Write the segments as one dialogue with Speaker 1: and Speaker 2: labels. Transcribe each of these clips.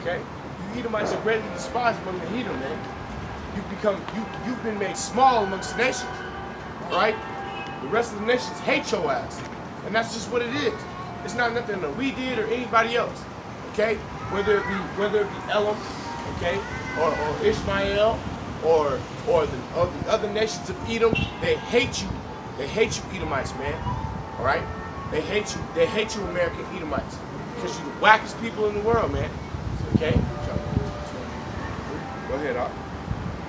Speaker 1: Okay? You Edomites are greatly despised among the heathen, man. You've been made small amongst the nations. Right? The rest of the nations hate your ass. And that's just what it is. It's not nothing that we did or anybody else. Okay? Whether it be Edom, okay, or Ishmael, or the other nations of Edom, they hate you. They hate you, Edomites, man. All right? They hate you. They hate you, American Edomites, because you're the wackest people in the world, man. Okay? Go ahead, Doc.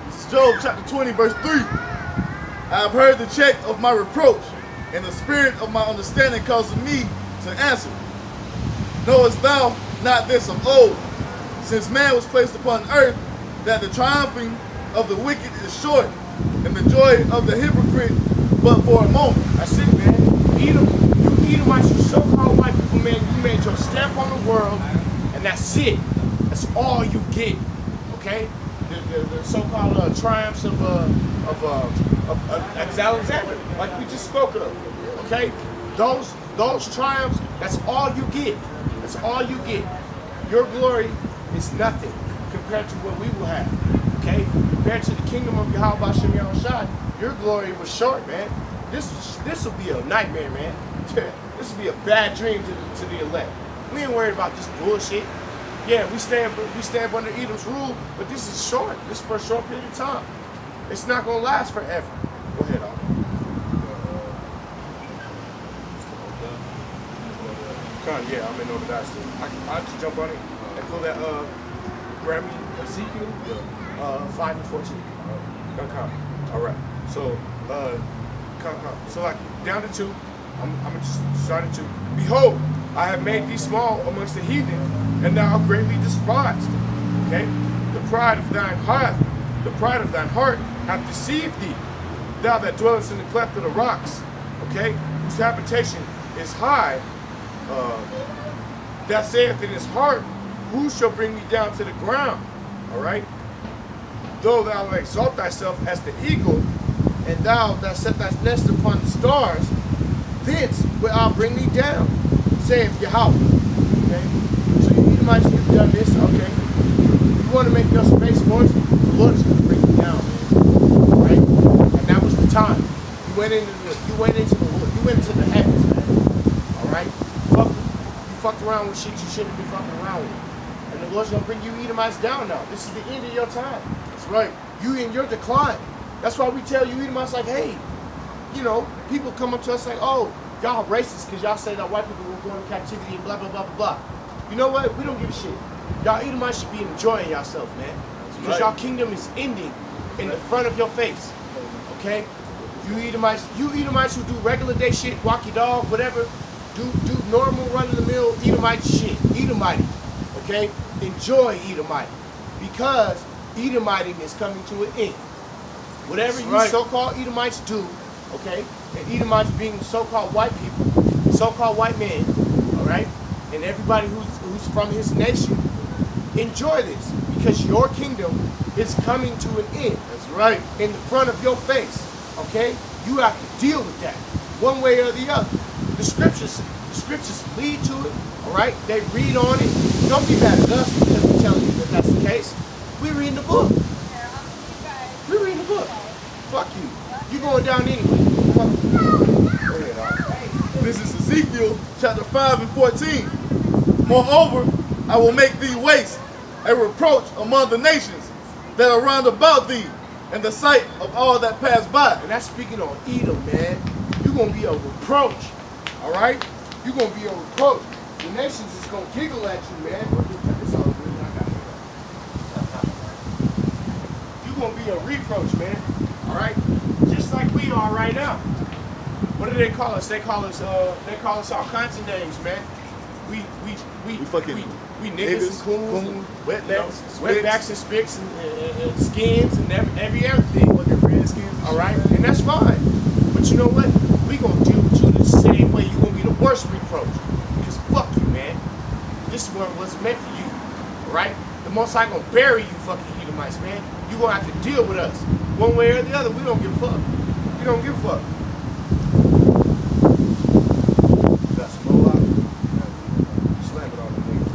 Speaker 2: This is Job chapter 20, verse 3. I have heard the check of my reproach, and the spirit of my understanding causes me to answer. Knowest thou not this of old, since man was placed upon earth, that the triumphing of the wicked is short, and the joy of the hypocrite but for a moment.
Speaker 1: That's it, man. You Edomites, you so-called white people, man, you made your stamp on the world, and that's it. That's all you get, okay? The so-called triumphs of Alexander, like we just spoke of, okay? Those triumphs, that's all you get. That's all you get. Your glory is nothing compared to what we will have, okay? Compared to the kingdom of Yahweh Shem Yahushua, your glory was short, man. This will be a nightmare, man. This will be a bad dream to the elect. We ain't worried about this bullshit. Yeah, we stand under Edom's rule, but this is short. This is for a short period of time. It's not gonna last forever. Go ahead, Al. Yeah, I'm in Notre Dame still. I just jump on it and pull that grab me Ezekiel 5 and 14. Come. All right. So so like down to 2. I'm just starting to. Behold, I have made thee small amongst the heathen, and thou art greatly despised. Okay? The pride of thine heart hath deceived thee. Thou that dwellest in the cleft of the rocks, okay, whose habitation is high, that saith in his heart, who shall bring me down to the ground? All right? Though thou exalt thyself as the eagle, and thou that set thy nest upon the stars, thence will I bring thee down, saith Yahweh. Okay? So you Edomites, you've done this, okay? You want to make your space force, the Lord is going to bring you down, man. All right? And that was the time. You went into the heavens, man. All right? You fucked around with shit you shouldn't be fucking around with. And the Lord's going to bring you Edomites down now. This is the end of your time. That's right. You in your decline. That's why we tell you Edomites like, hey, you know, people come up to us like, oh, y'all racist because y'all say that white people will go into captivity and blah, blah, blah, blah, blah. You know what? We don't give a shit. Y'all Edomites should be enjoying yourself, man. Because y'all kingdom is ending in the front of your face. Okay? You Edomites who do regular day shit, walk your dog, whatever, do normal run-of-the-mill Edomite shit. Edomite. Okay? Enjoy Edomite. Because Edomiting is coming to an end. Whatever you so-called Edomites do, okay, and Edomites being so-called white people, so-called white men, all right, and everybody who's from his nation, enjoy this, because your kingdom is coming to an end.
Speaker 2: That's right.
Speaker 1: In the front of your face, okay? You have to deal with that, one way or the other. The scriptures lead to it, all right? They read on it. Don't be mad at us because we're telling you that that's the case. We're reading the book. We're reading the book. Fuck you. You going down anyway. Fuck you. Go ahead,
Speaker 2: this is Ezekiel chapter 5 and 14. Moreover, I will make thee waste, a reproach among the nations that are round about thee, in the sight of all that pass by.
Speaker 1: And that's speaking on Edom, man. You're going to be a reproach. All right? You're going to be a reproach. The nations is going to giggle at you, man. You're going to be a reproach, man. All right? Just like we are right now. What do they call us? They call us all kinds of names, man. We niggas and coons, wetbacks and spicks and skins and everything. All right? And that's fine. But you know what? We going to deal with you the same way. You're going to be the worst reproach. Because fuck you, man. This one wasn't meant for you. All right? The Most High going to bury you fucking Edomites, man. You're going to have to deal with us. One way or the other. We don't give a fuck. We don't give a fuck.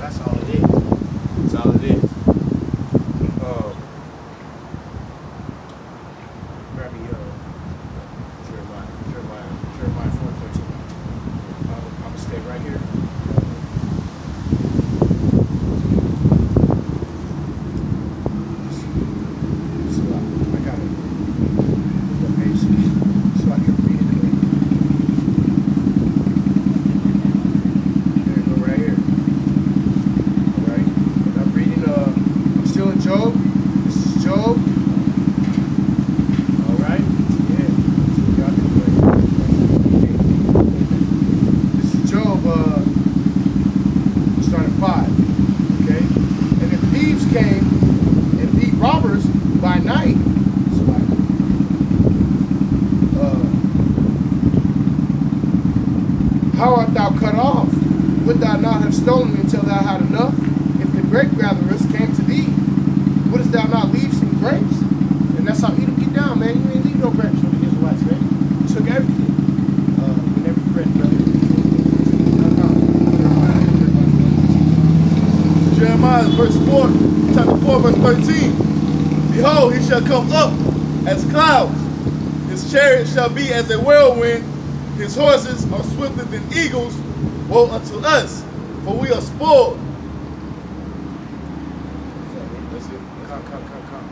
Speaker 1: That's all it is. That's all it is. thieves came and beat robbers by night, so like, how art thou cut off? Would thou not have stolen until thou had enough? If the grape gatherers came to thee, wouldst thou not leave some grapes? And that's how Edom get down, man. You ain't leave no grapes for the Israelites, man. You took everything. Whenever you ready, brother.
Speaker 2: Jeremiah verse 4, chapter 4, verse 13. Behold, he shall come up as clouds. His chariot shall be as a whirlwind. His horses are swifter than eagles. Woe unto us, for we are spoiled.
Speaker 1: That's it. Come.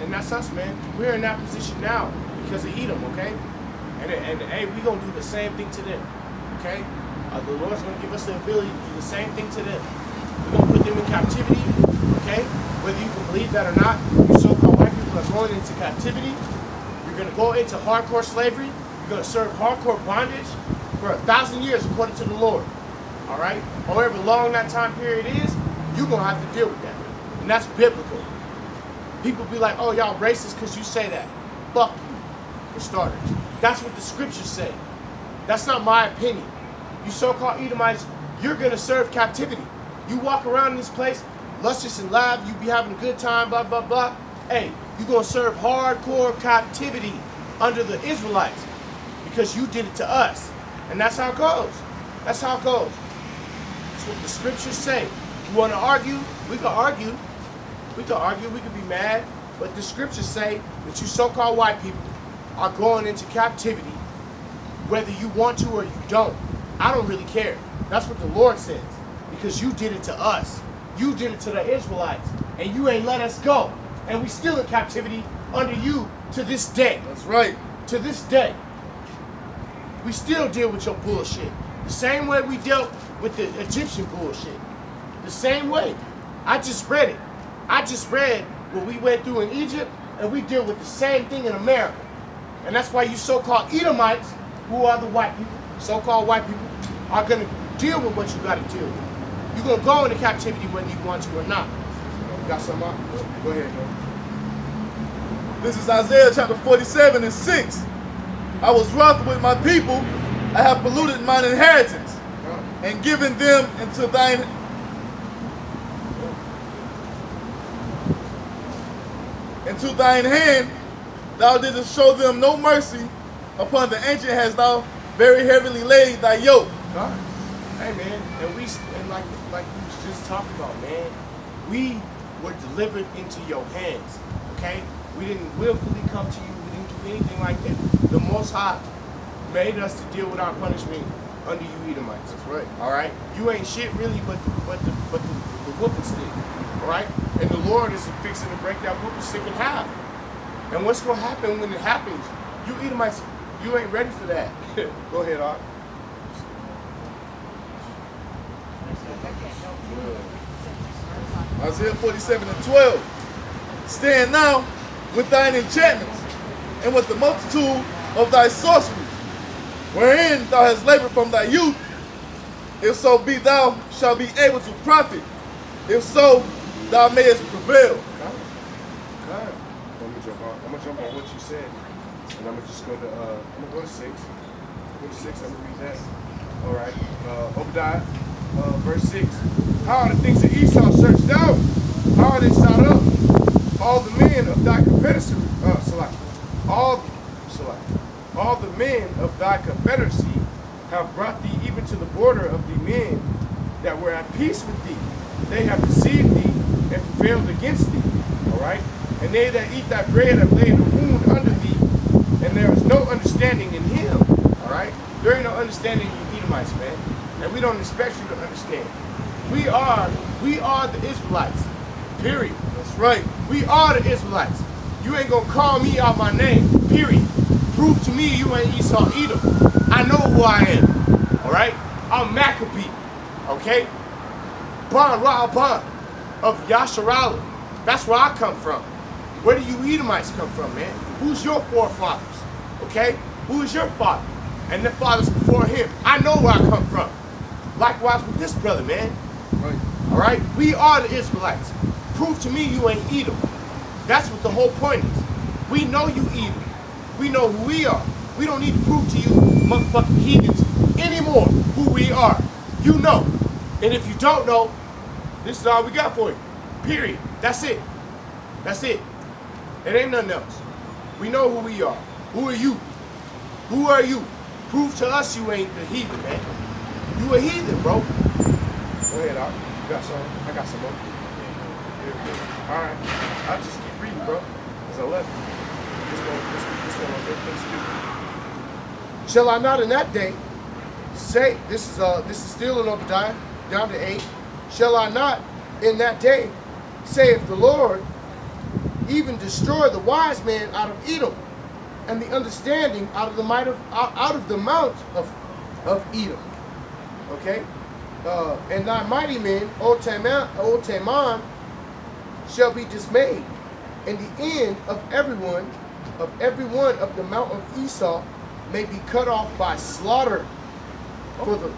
Speaker 1: And that's us, man. We're in that position now because of Edom, okay? And hey, we're going to do the same thing to them, okay? The Lord's going to give us the ability to do the same thing to them. We're going to put them in captivity, okay? Whether you can believe that or not, you so-called white people are going into captivity. You're going to go into hardcore slavery. You're going to serve hardcore bondage for 1,000 years according to the Lord, all right? However long that time period is, you're going to have to deal with that. And that's biblical. People be like, oh, y'all racist because you say that. Fuck you, for starters. That's what the scriptures say. That's not my opinion. You so-called Edomites, you're going to serve captivity. You walk around in this place, luscious and laugh, you be having a good time, blah, blah, blah. Hey, you're going to serve hardcore captivity under the Israelites because you did it to us. And that's how it goes. That's how it goes. That's what the scriptures say. You want to argue? We can argue. We can argue. We can be mad. But the scriptures say that you so-called white people are going into captivity whether you want to or you don't. I don't really care. That's what the Lord says. Because you did it to us. You did it to the Israelites. And you ain't let us go. And we still in captivity under you to this day.
Speaker 2: That's right.
Speaker 1: To this day. We still deal with your bullshit. The same way we dealt with the Egyptian bullshit. The same way. I just read it. I just read what we went through in Egypt, and we deal with the same thing in America. And that's why you so-called Edomites, who are the white people, so-called white people, are going to deal with what you got to deal with. You're going to go into captivity whether you want to or not. You got something up? Go ahead, man.
Speaker 2: This is Isaiah chapter 47 and 6. I was wroth with my people. I have polluted mine inheritance and given them into thine hand. Thou didst show them no mercy. Upon the ancient hast thou very heavily laid thy yoke.
Speaker 1: God. Hey man, and like we was just talking about, man, we were delivered into your hands. Okay? We didn't willfully come to you. We didn't do anything like that. The Most High made us to deal with our punishment under you Edomites.
Speaker 2: That's right.
Speaker 1: All right? You ain't shit really but the whooping stick. All right? And the Lord is fixing to break that whooping stick in half. And what's going to happen when it happens? You Edomites, you ain't ready for that. Go ahead, Art.
Speaker 2: Isaiah 47 and 12. Stand now with thine enchantments and with the multitude of thy sorceries, wherein thou hast labored from thy youth. If so be thou shalt be able to profit. If so, thou mayest prevail.
Speaker 1: God. I'm gonna jump on what you said, and I'm gonna just go to I'm gonna go to 6. Go to 6. I'm gonna read that. All right. Obadiah, verse 6. How are the things of Esau searched out? How are they sought up? All the men of thy confederacy, all the men of thy confederacy have brought thee even to the border of the men that were at peace with thee. They have deceived thee and prevailed against thee. All right. And they that eat thy bread have laid a wound under thee, and there is no understanding in him. All right. There ain't no understanding in you Edomites, man, and we don't expect you to understand. We are the Israelites. Period.
Speaker 2: That's right.
Speaker 1: We are the Israelites. You ain't gonna call me out my name. Period. Prove to me you ain't Esau Edom. I know who I am. All right. I'm Maccabee. Okay. Bon Rahban of Yasharala. That's where I come from. Where do you Edomites come from, man? Who's your forefathers? Okay? Who is your father? And the fathers before him. I know where I come from. Likewise with this brother, man.
Speaker 2: Right.
Speaker 1: All right? We are the Israelites. Prove to me you ain't Edom. That's what the whole point is. We know you Edom. We know who we are. We don't need to prove to you motherfucking heathens anymore who we are. You know. And if you don't know, this is all we got for you. Period. That's it. That's it. It ain't nothing else. We know who we are. Who are you? Who are you? Prove to us you ain't the heathen, man. You a heathen, bro. Go ahead, Al. You got some? I got some more. Alright. I'll just keep reading, bro. It's 11. This one on 15. Shall I not in that day say, this is still in Obadiah, down to 8. Shall I not in that day, saith the Lord, even destroy the wise man out of Edom, and the understanding out of the mount of Edom. Okay? And thy mighty men, O Teman, shall be dismayed, and the end of everyone of the mount of Esau may be cut off by slaughter. For the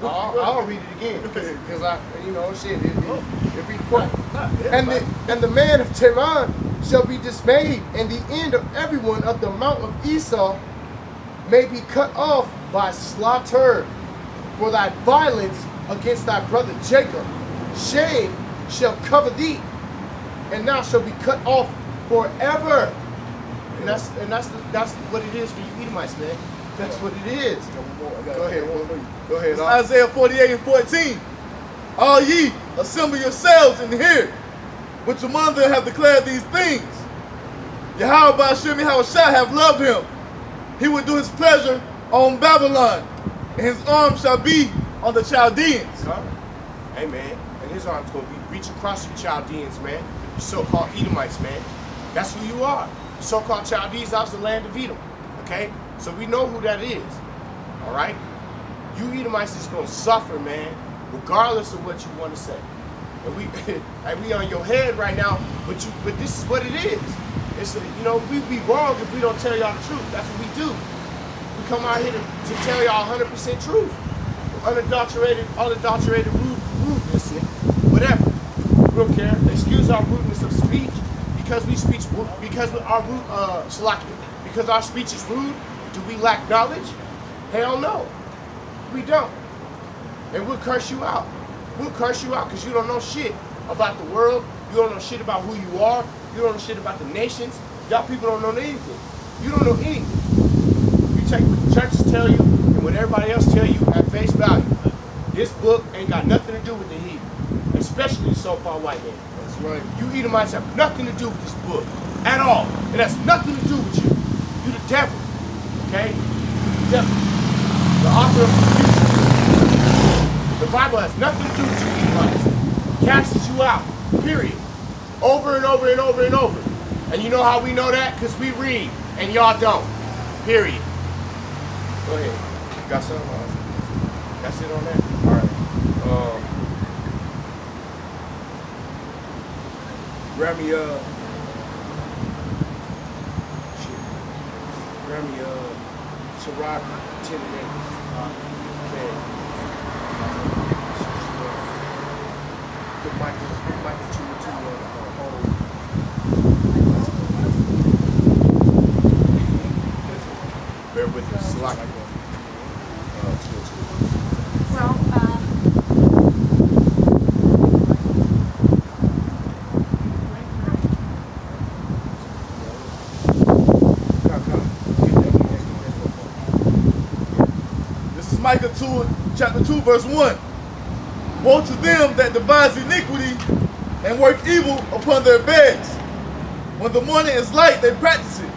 Speaker 1: I'll read it again because I, you know, shit, it reads quick. And the man of Teman shall be dismayed, and the end of everyone of the mount of Esau may be cut off by slaughter. For thy violence against thy brother Jacob, shame shall cover thee, and thou shalt be cut off forever. And that's what it is for you Edomites, man. That's what it is. Go ahead. Go ahead.
Speaker 2: Isaiah 48:14. All ye, assemble yourselves and hear, which among them have declared these things. Yahweh Ba'ashem Yahushua have loved him. He will do his pleasure on Babylon, and his arm shall be on the Chaldeans.
Speaker 1: Amen. And his arm's going to be reach across you Chaldeans, man. You so-called Edomites, man. That's who you are. The so-called Chaldees out of the land of Edom. Okay? So we know who that is. All right? You Edomites is going to suffer, man, regardless of what you want to say. And we on your head right now, but this is what it is. It's you know, we'd be wrong if we don't tell y'all the truth. That's what we do. We come out here to tell y'all 100% truth. Unadulterated, rudeness, whatever. We don't care. Excuse our rudeness of speech because we speak, because our speech is rude. Do we lack knowledge? Hell no. We don't. And we'll curse you out. We'll curse you out because you don't know shit about the world. You don't know shit about who you are. You don't know shit about the nations. Y'all people don't know anything. You don't know anything. You take what the churches tell you and what everybody else tell you at face value. This book ain't got nothing to do with the heathen, especially the so-called white man.
Speaker 2: That's right.
Speaker 1: You Edomites have nothing to do with this book at all. It has nothing to do with you. You the devil. Okay? The devil. The author of confusion. The Bible has nothing to do with you Edomites. Casts you out. Period. Over and over and over and over. And you know how we know that? Because we read and y'all don't. Period. Go ahead. Got some? That's it on that? Alright. Grab me Sirach 10 and 8. Okay. Put Micah 2 and 2 on hold. Bear with us. Sirach 2 and 2.
Speaker 3: Well,
Speaker 2: Micah 2, chapter 2, verse 1. Woe to them that devise iniquity and work evil upon their beds. When the morning is light, they practice it,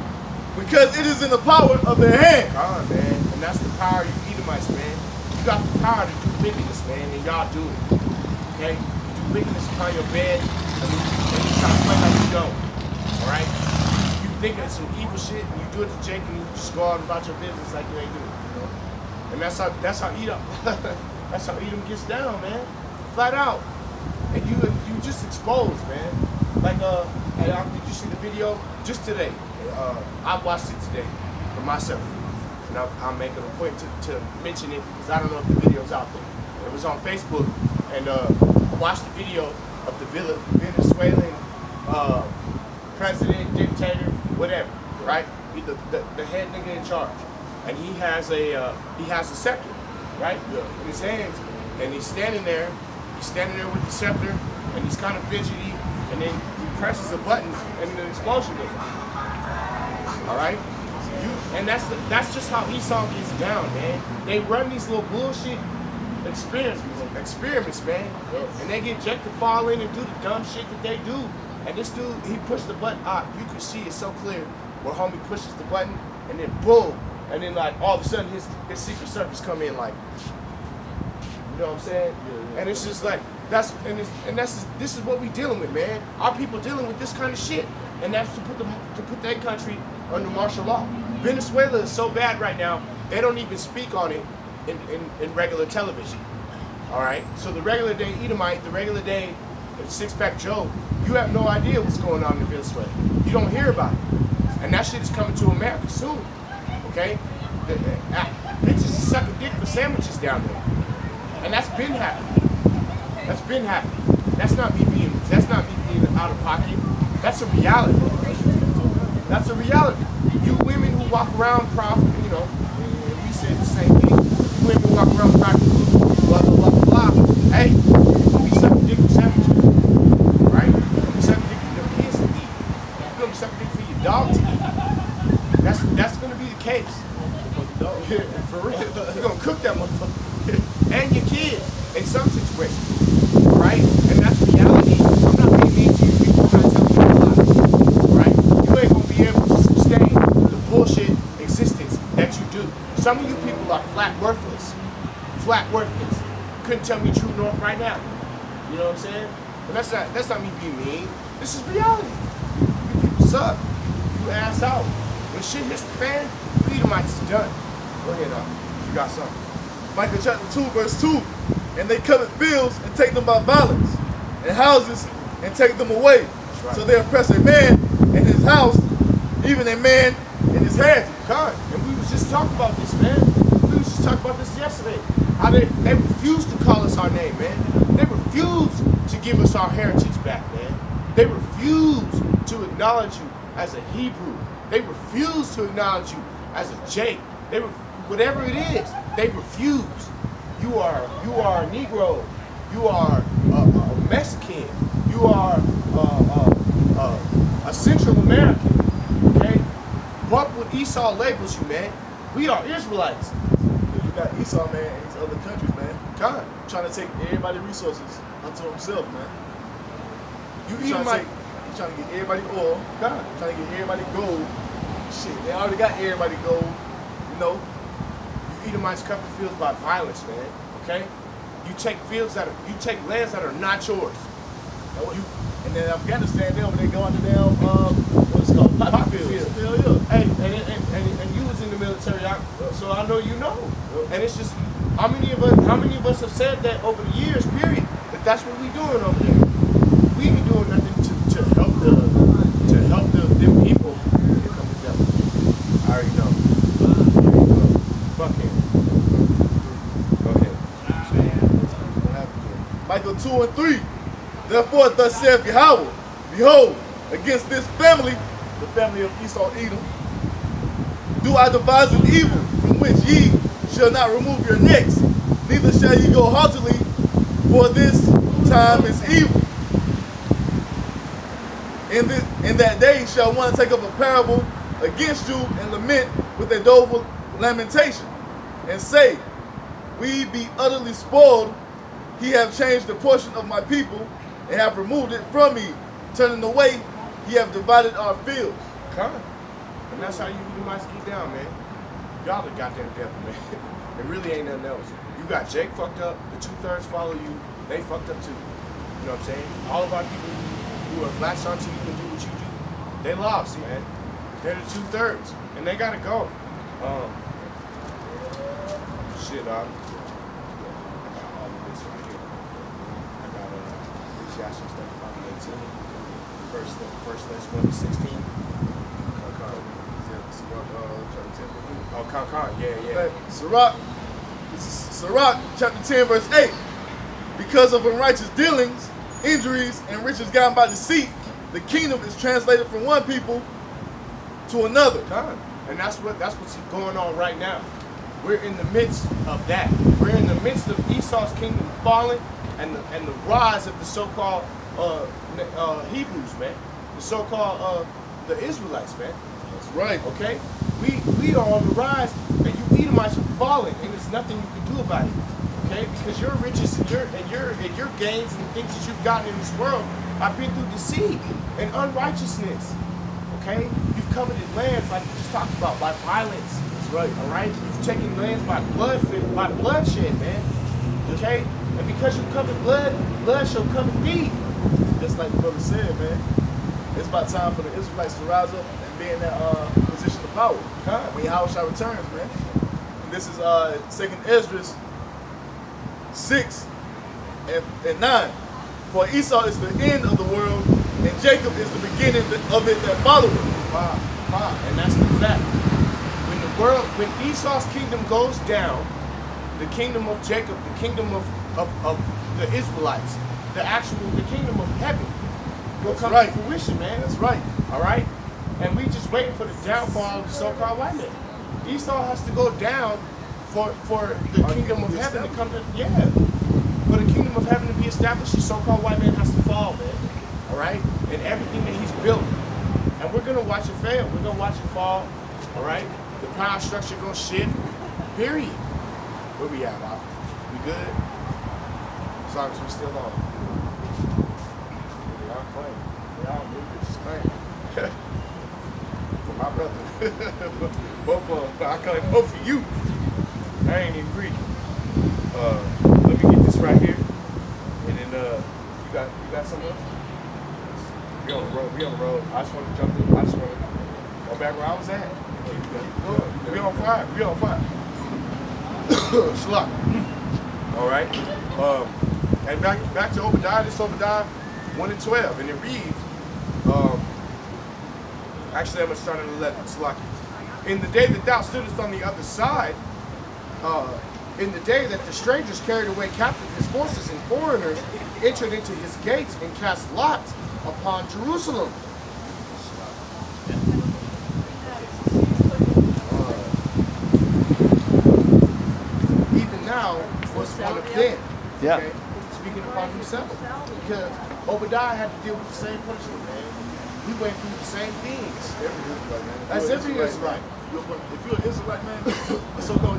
Speaker 2: because it is in the power of their hand.
Speaker 1: God, man. And that's the power of you Edomites, man. You got the power to do wickedness, man, and y'all do it. Okay? You do wickedness upon your bed, and you try to play like you don't. Alright? You think it's some evil shit, and you do it to Jake, and you just go on about your business like you ain't doing it. And that's how Edom that's how Edom gets down, man. Flat out. And you just exposed, man. Like did you see the video just today? I watched it today for myself. And I'll make it a point to mention it because I don't know if the video's out there. It was on Facebook, and I watched the video of the Venezuelan president, dictator, whatever, right? The head nigga in charge, and he has a scepter, right, in his hands, and he's standing there with the scepter, and he's kind of fidgety, and then he presses a button, and an explosion goes off. All right, and that's just how Esau gets down, man. They run these little bullshit experiments, man, and they get Jake to fall in and do the dumb shit that they do. And this dude, he pushed the button. You can see it so clear where homie pushes the button, and then boom, and then like all of a sudden his Secret Service come in like, you know what I'm saying? Yeah. And it's just like this is what we dealing with, man. Our people dealing with this kind of shit, and that's to put their country under martial law. Venezuela is so bad right now, they don't even speak on it in regular television. All right, so the regular day Edomite, the regular day six-pack Joe, you have no idea what's going on in Venezuela. You don't hear about it, and that shit is coming to America soon. Okay, they just suck a dick for sandwiches down there, and that's been happening. That's been happening. That's not me being out of pocket. That's a reality. That's a reality. You women who walk around proud, you know, we said the same thing. You women who walk around proud, blah blah blah blah. Hey, you're gonna be sucking dick for sandwiches, right? You're gonna be sucking dick for your kids to eat. You're gonna be sucking dick for your dog to eat. That's gonna be the case. For real. You're gonna cook that motherfucker and your kids in some situations, right? And that's reality. I'm not being mean to you people. I'm not telling you a lie, right? You ain't gonna be able to sustain the bullshit existence that you do. Some of you people are flat worthless. Flat worthless. Couldn't tell me true north right now. You know what I'm saying? But that's not me being mean. This is reality. You people suck. You ass out. When shit hits the fan, Edomites is done. Go ahead, you got something.
Speaker 2: Micah chapter 2, verse 2. And they covet fields and take them by violence, and houses and take them away. Right. So they oppress a man in his house, even a man in his hand.
Speaker 1: God, and we was just talking about this, man. We was just talking about this yesterday. How they refuse to call us our name, man. They refuse to give us our heritage back, man. They refuse to acknowledge you as a Hebrew. They refuse to acknowledge you as a Jake. Whatever it is, they refuse. You are a Negro. You are a Mexican. You are a Central American. Okay? What would Esau labels you, man? We are Israelites.
Speaker 2: You got Esau, man, in these other countries, man.
Speaker 1: God.
Speaker 2: Trying to take everybody's resources unto himself, man.
Speaker 1: He's
Speaker 2: trying to get everybody oil.
Speaker 1: God.
Speaker 2: Trying to get everybody gold. Shit, they already got everybody gold. You know?
Speaker 1: You Edomites cover fields by violence, man. Okay? You take lands that are not yours.
Speaker 2: And then Afghanistan, when they go under them, what's it called? Poppy fields. Hell yeah.
Speaker 1: Hey, and you was in the military, so I know you know. And it's just, how many of us have said that over the years, period? But that's what we doing over there. We ain't doing nothing to help them people. Here come the devil. I already know. Fuck him. Go ahead.
Speaker 2: Micah 2 and 3. Therefore, thus saith Yahweh, behold, against this family, the family of Esau Edom, do I devise an evil from which ye shall not remove your necks, neither shall ye go haughtily, for this time is evil. In that day shall one take up a parable against you and lament with a doleful lamentation, and say, we be utterly spoiled, he have changed the portion of my people, and have removed it from me, turning away, he have divided our fields.
Speaker 1: Come. And that's how you Edomites get down, man. Y'all the goddamn devil, man. It really ain't nothing else. You got Jake fucked up, the 2/3 follow you, they fucked up too. You know what I'm saying? All of our people who are latched onto you and do what you do, they lost, man. They're the 2/3, and they gotta go. Shit, dog. First that's 1-16. Oh, Con, yeah.
Speaker 2: Sirach This is Sirach chapter 10, verse 8. Because of unrighteous dealings, injuries, and riches gotten by deceit, the kingdom is translated from one people to another.
Speaker 1: And that's what's going on right now. We're in the midst of that. We're in the midst of Esau's kingdom falling and the rise of the so-called Hebrews, man. The so-called the Israelites, man.
Speaker 2: That's right.
Speaker 1: Okay? We are on the rise, and you Edomites are falling, and there's nothing you can do about it. Okay? Because your riches and your gains and the things that you've gotten in this world have been through deceit and unrighteousness. Okay? You've coveted lands like we just talked about by violence.
Speaker 2: That's right.
Speaker 1: All right? You've taken lands by bloodshed, man. Okay? And because you covered blood, blood shall cover thee.
Speaker 2: Just like the brother said, man. It's about time for the Israelites to rise up and be in that position of power. When Yahushua returns, man. And this is 2nd Ezra 6 and 9. For Esau is the end of the world, and Jacob is the beginning of it that followeth.
Speaker 1: And that's the fact. When Esau's kingdom goes down, the kingdom of Jacob, the kingdom of the Israelites, the kingdom of heaven will come to fruition, man.
Speaker 2: That's right.
Speaker 1: All right? And we just waiting for the downfall of the so-called white man. Esau has to go down for the kingdom of heaven to come to, for the kingdom of heaven to be established, the so-called white man has to fall, man. All right? And everything that he's built. And we're going to watch it fail. We're going to watch it fall. All right? The power structure going to shift. Period. Where we at, Bob? We good? As long as we still on. We all claim. We all just claim. For my brother. Both of them. I claim both for you. I ain't even greedy. Let me get this right here. And then you got something else? We on the road. We on the road. I just want to jump in. I just want to go back where I was at. We on fire. We on fire. Slug. All right. And back to Obadiah. This Obadiah 1 and 12, and it reads. Actually, I'm gonna start at 11. Slug. In the day that thou stoodest on the other side, in the day that the strangers carried away captive his forces and foreigners entered into his gates and cast lots upon Jerusalem. Even now was one of them. Okay? Speaking upon himself. Because Obadiah had to deal with the same punishment, man. He went through the same things. That's every Israelite.
Speaker 2: If you're an Israelite, man, so-called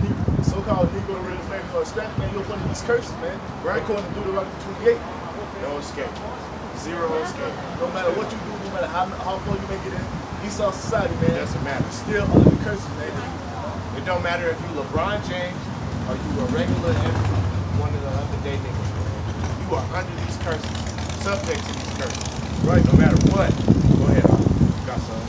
Speaker 2: Negro, or Hispanic, man, you're one of these curses, man. Right. According to Deuteronomy 28.
Speaker 1: No escape. Zero escape.
Speaker 2: No matter what you do, no matter how far you make it in Esau society, man.
Speaker 1: It doesn't matter.
Speaker 2: You're still under the curses, man.
Speaker 1: It don't matter if you LeBron James or you a regular one of the underday niggas. You are under these curses. Subject to these curses. Right? No matter what. Go ahead. You got some.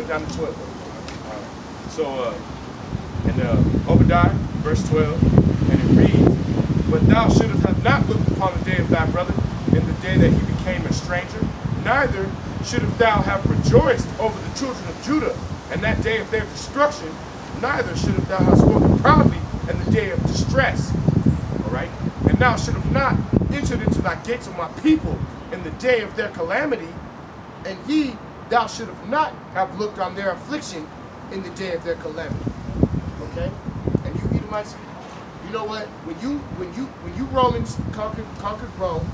Speaker 1: Down to 12. Obadiah, verse 12, and it reads, But thou shouldst have not looked upon the day of thy brother, in the day that he became a stranger, neither shouldst thou have rejoiced over the children of Judah, and that day of their destruction, neither shouldst thou have spoken proudly in the day of distress. All right? And thou shouldst have not entered into thy gates of my people in the day of their calamity, and thou should have not have looked on their affliction in the day of their calamity. Okay? And you Edomites, you know what? When you Romans conquered Rome,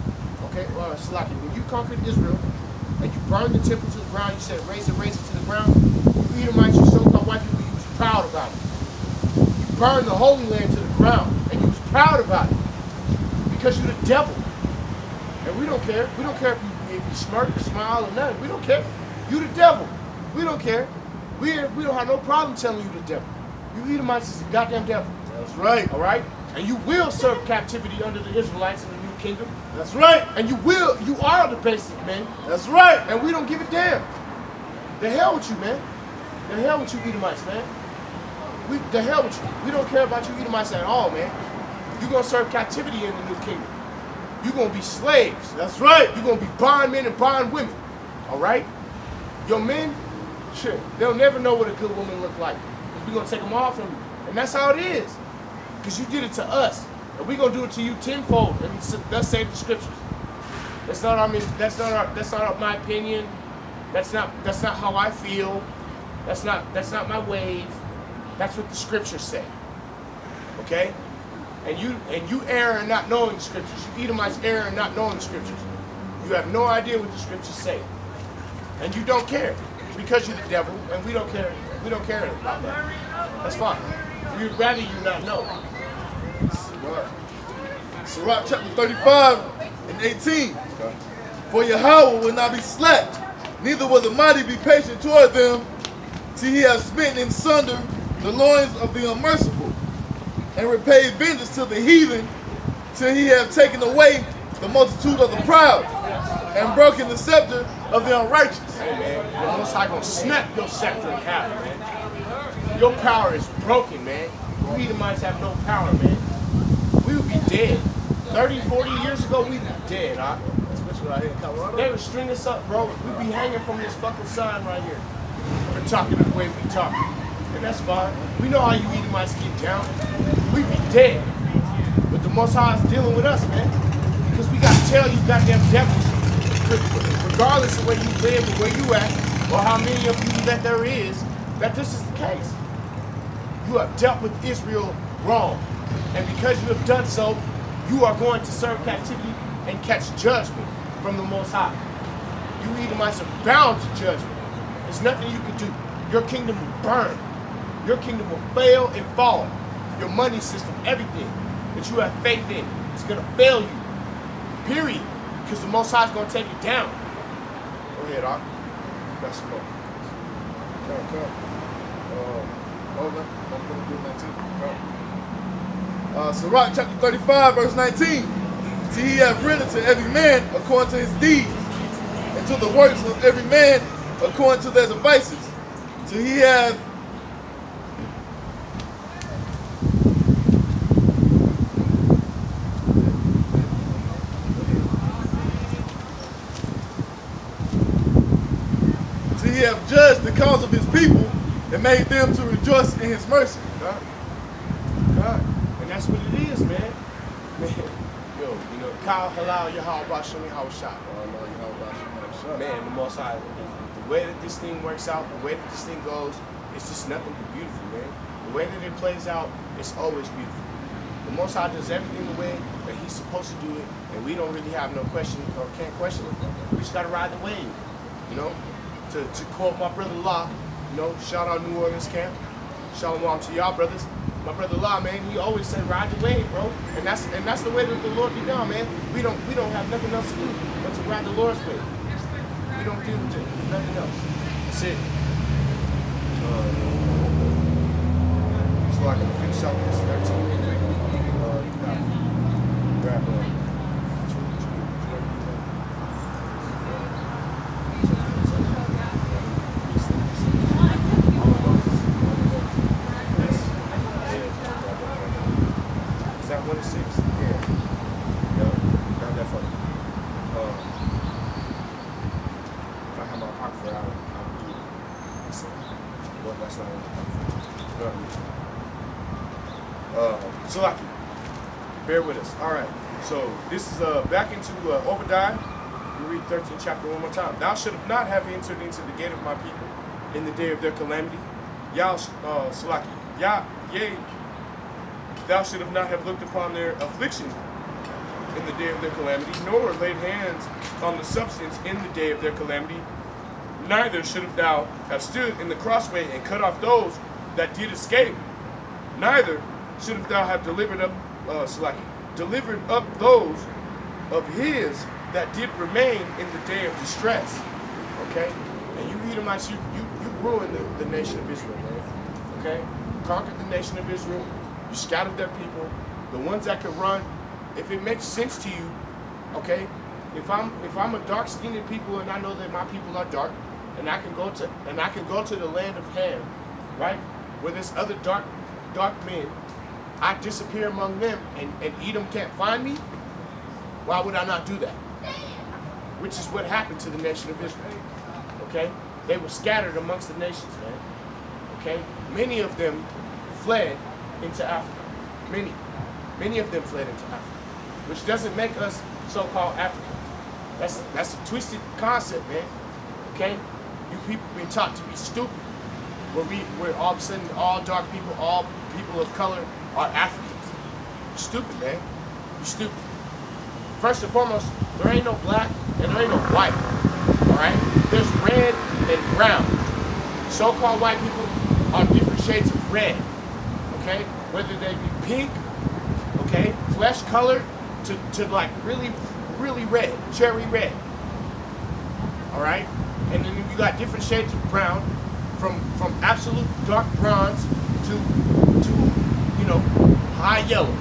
Speaker 1: okay, Salaki, when you conquered Israel and you burned the temple to the ground, you said raise it to the ground, you Edomites, you so-called white people, you was proud about it. You burned the Holy Land to the ground and you was proud about it. Because you're the devil. And we don't care. We don't care if you smirk, smile, or nothing. We don't care. You the devil. We don't care. We don't have no problem telling you the devil. You Edomites is the goddamn devil.
Speaker 2: That's right.
Speaker 1: All right? And you will serve captivity under the Israelites in the new kingdom.
Speaker 2: That's right.
Speaker 1: And you are the basic, man.
Speaker 2: That's right.
Speaker 1: And we don't give a damn. The hell with you, man. The hell with you Edomites, man. The hell with you. We don't care about you Edomites at all, man. You're going to serve captivity in the new kingdom. You're going to be slaves.
Speaker 2: That's right.
Speaker 1: You're going to be bondmen and bondwomen. All right? Your men, shit, they'll never know what a good woman look like. We're going to take them all from you. And that's how it is. Because you did it to us. And we're going to do it to you tenfold. And thus save the scriptures. That's not my opinion. That's not how I feel. That's not my wave. That's what the scriptures say. Okay? And you err in not knowing the scriptures. You Edomites err in not knowing the scriptures. You have no idea what the scriptures say. And you don't care. Because you're the devil, and we don't care. We don't care about that. That's fine. We'd rather you not know.
Speaker 2: Sirach chapter 35 and 18. For Yahweh will not be slack, neither will the mighty be patient toward them, till he has smitten in sunder the loins of the unmerciful, and repaid vengeance to the heathen, till he have taken away the multitude of the proud, and broken the scepter of the unrighteous.
Speaker 1: Hey man, the Most High gonna snap your scepter in half, man. Your power is broken, man. You Edomites have no power, man. We would be dead. 30, 40 years ago, we'd be dead, huh?
Speaker 2: Especially right here in Colorado.
Speaker 1: They would string us up, bro. We'd be hanging from this fucking sign right here for talking the way we talk. And that's fine. We know how you Edomites get down. We'd be dead. But the Most High is dealing with us, man. Because we got to tell you goddamn devils, regardless of where you live or where you at, or how many of you that there is, that this is the case. You have dealt with Israel wrong. And because you have done so, you are going to serve captivity and catch judgment from the Most High. You Edomites are bound to judgment. There's nothing you can do. Your kingdom will burn. Your kingdom will fail and fall. Your money system, everything that you have faith in, is going to fail you. Period. Because the Most High is going to take it down. Go ahead, Ark. Got some more. Come. Hold on. I'm going to do 19.
Speaker 2: Sirach chapter 35, verse 19. Till he have written to every man according to his deeds, and to the works of every man according to their devices. Till he have judged the cause of his people and made them to rejoice in his mercy.
Speaker 1: God. And that's what it is, man. Yo, you know, Kyle Halal Yahweh Bashem Yahweh Shah. Man, the Most High, the way that this thing works out, the way that this thing goes, it's just nothing but beautiful, man. The way that it plays out, it's always beautiful. The Most High does everything the way that he's supposed to do it, and we don't really have no question or can't question it. We just gotta ride the wave, you know? To quote my brother La, you know, shout out New Orleans camp. Shalom to y'all brothers. My brother La, man, he always said ride the wave, bro. And that's the way that the Lord be done, man. We don't have nothing else to do but to ride the Lord's way. We don't do nothing else. That's it. So I can finish out this 13. Grab bear with us. All right. So this is back into Obadiah. We read 13th chapter one more time. Thou should not have entered into the gate of my people in the day of their calamity. Thou should have not have looked upon their affliction in the day of their calamity, nor laid hands on the substance in the day of their calamity. Neither should have thou have stood in the crossway and cut off those that did escape. Neither should have thou have delivered up those of his that did remain in the day of distress. Okay? And you Edomites, you ruined the nation of Israel, man. Okay? You conquered the nation of Israel. You scattered their people. The ones that could run, if it makes sense to you, okay? If I'm a dark-skinned people and I know that my people are dark, and I can go to the land of Ham, right, where there's other dark men. I disappear among them, and Edom can't find me. Why would I not do that? Which is what happened to the nation of Israel. Okay, they were scattered amongst the nations, man. Okay, many of them fled into Africa. Many of them fled into Africa, which doesn't make us so-called Africans. That's a twisted concept, man. Okay, you people been taught to be stupid. Where all of a sudden all dark people, all people of color are Africans. You're stupid, man. You're stupid. First and foremost, there ain't no black and there ain't no white. All right, there's red and brown. So-called white people are different shades of red. Okay, whether they be pink, okay, flesh color, to like really red, cherry red. All right, and then you got different shades of brown, from absolute dark bronze to you know, high yellow.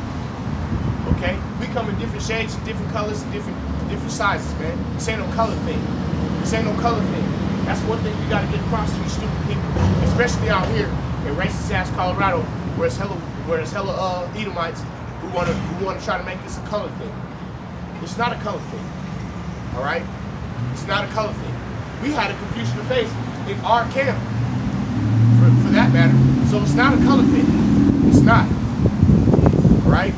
Speaker 1: Okay, we come in different shades and different colors and different sizes, man. This ain't no color thing. This ain't no color thing. That's one thing we gotta get across to you stupid people, especially out here in racist ass Colorado, where it's hella Edomites who wanna try to make this a color thing. It's not a color thing. All right, it's not a color thing. We had a confusion of faith in our camp, for that matter. So it's not a color thing. It's not. All right.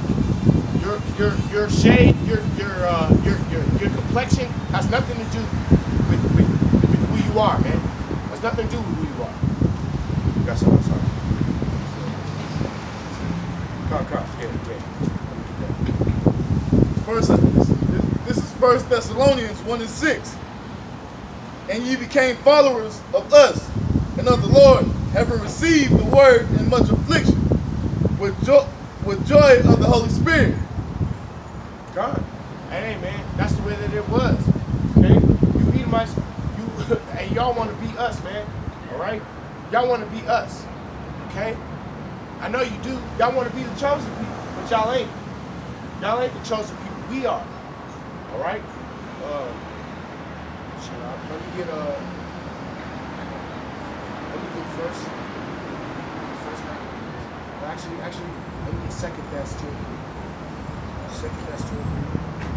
Speaker 1: Your shade, your complexion has nothing to do with who you are, man. Has nothing to do with who you are. You got something? Sorry. Come.
Speaker 2: This is 1 Thessalonians 1:6. And ye became followers of us and of the Lord, having received the word in much affliction, with joy of the Holy Spirit.
Speaker 1: God. Hey, man, that's the way that it was. Okay? You Edomites, hey, y'all want to be us, man. All right? Y'all want to be us. Okay? I know you do. Y'all want to be the chosen people, but y'all ain't. Y'all ain't the chosen people. We are. All right? Let me get first. Actually, let me get 2 Thess 2:3. 2 Thess 2:3.